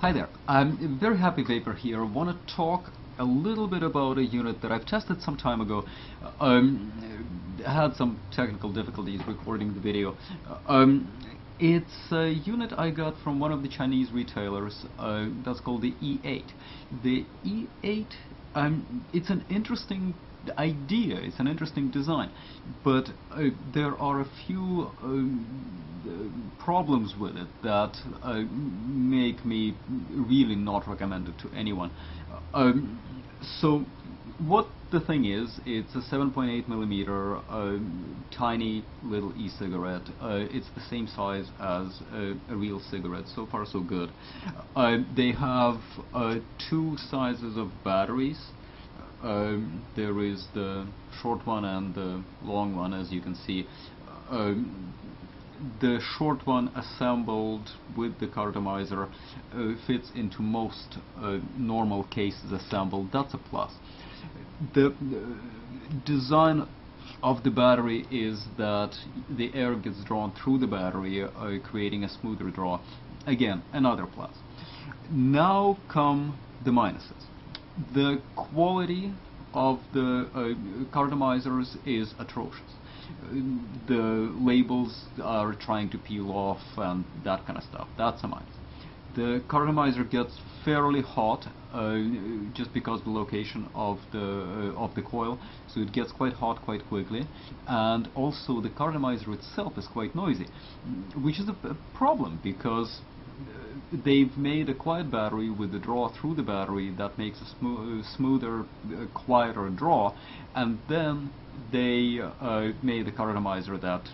Hi there, I'm very happy Vapor here. I want to talk a little bit about a unit that I've tested some time ago. Had some technical difficulties recording the video. It's a unit I got from one of the Chinese retailers that's called the E8. The E8, it's an interesting idea, it's an interesting design, but there are a few problems with it that make me really not recommend it to anyone. So what the thing is, it's a 7.8 millimeter tiny little e-cigarette. It's the same size as a real cigarette. So far so good. They have two sizes of batteries. There is the short one and the long one, as you can see. The short one, assembled with the cartomizer, fits into most normal cases assembled. That's a plus. The design of the battery is that the air gets drawn through the battery, creating a smoother draw. Again, another plus. Now come the minuses. The quality of the cartomizers is atrocious. The labels are trying to peel off and that kind of stuff. That's a minus. The cartomizer gets fairly hot just because of the location of the coil, so it gets quite hot quite quickly, and also the cartomizer itself is quite noisy, which is a problem because they've made a quiet battery with the draw through the battery that makes a smoother, quieter draw, and then they made a cartomizer that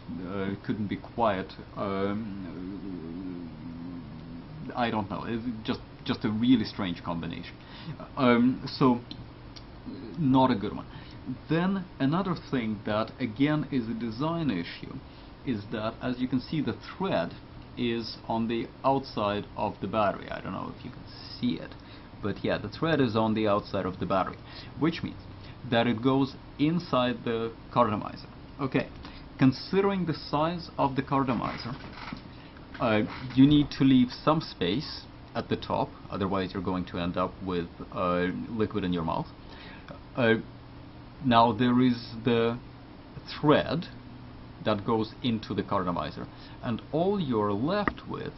couldn't be quiet. I don't know. It's just a really strange combination. So not a good one. Then another thing that again is a design issue is that, as you can see, the thread is on the outside of the battery. I don't know if you can see it, but yeah, the thread is on the outside of the battery, which means that it goes inside the cartomizer. Okay, considering the size of the cartomizer, you need to leave some space at the top, otherwise you're going to end up with liquid in your mouth. Now there is the thread that goes into the cartomizer, and all you're left with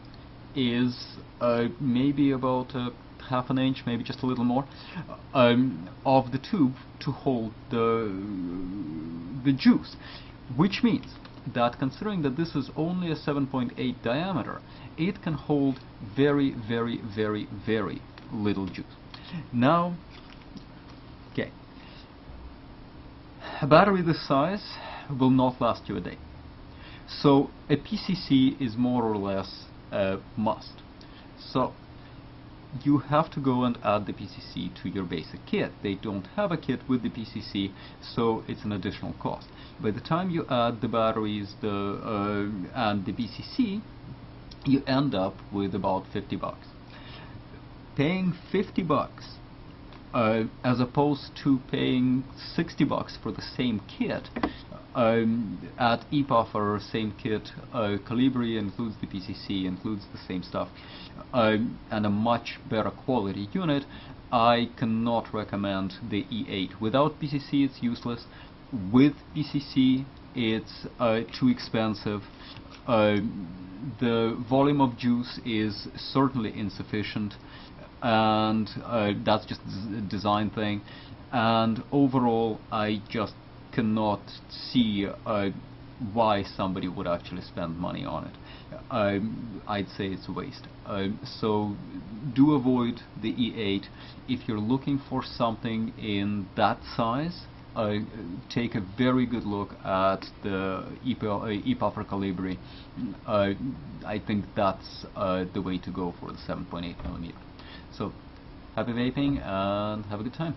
is maybe about half an inch, maybe just a little more, of the tube to hold the juice, which means that, considering that this is only a 7.8 diameter, it can hold very, very, very, very little juice. Now, okay, a battery this size will not last you a day. So a PCC is more or less a must. So you have to go and add the PCC to your basic kit. They don't have a kit with the PCC, so it's an additional cost. By the time you add the batteries and the PCC, you end up with about 50 bucks. Paying 50 bucks as opposed to paying 60 bucks for the same kit at ePuffer, same kit, Colibri includes the PCC, includes the same stuff, and a much better quality unit. I cannot recommend the E8. Without PCC it's useless. With PCC it's too expensive. The volume of juice is certainly insufficient, and that's just a design thing, and overall I just cannot see why somebody would actually spend money on it. I'd say it's a waste. So do avoid the E8. If you're looking for something in that size, take a very good look at the ePuffer Colibri. I think that's the way to go for the 7.8 millimeter. So happy vaping and have a good time.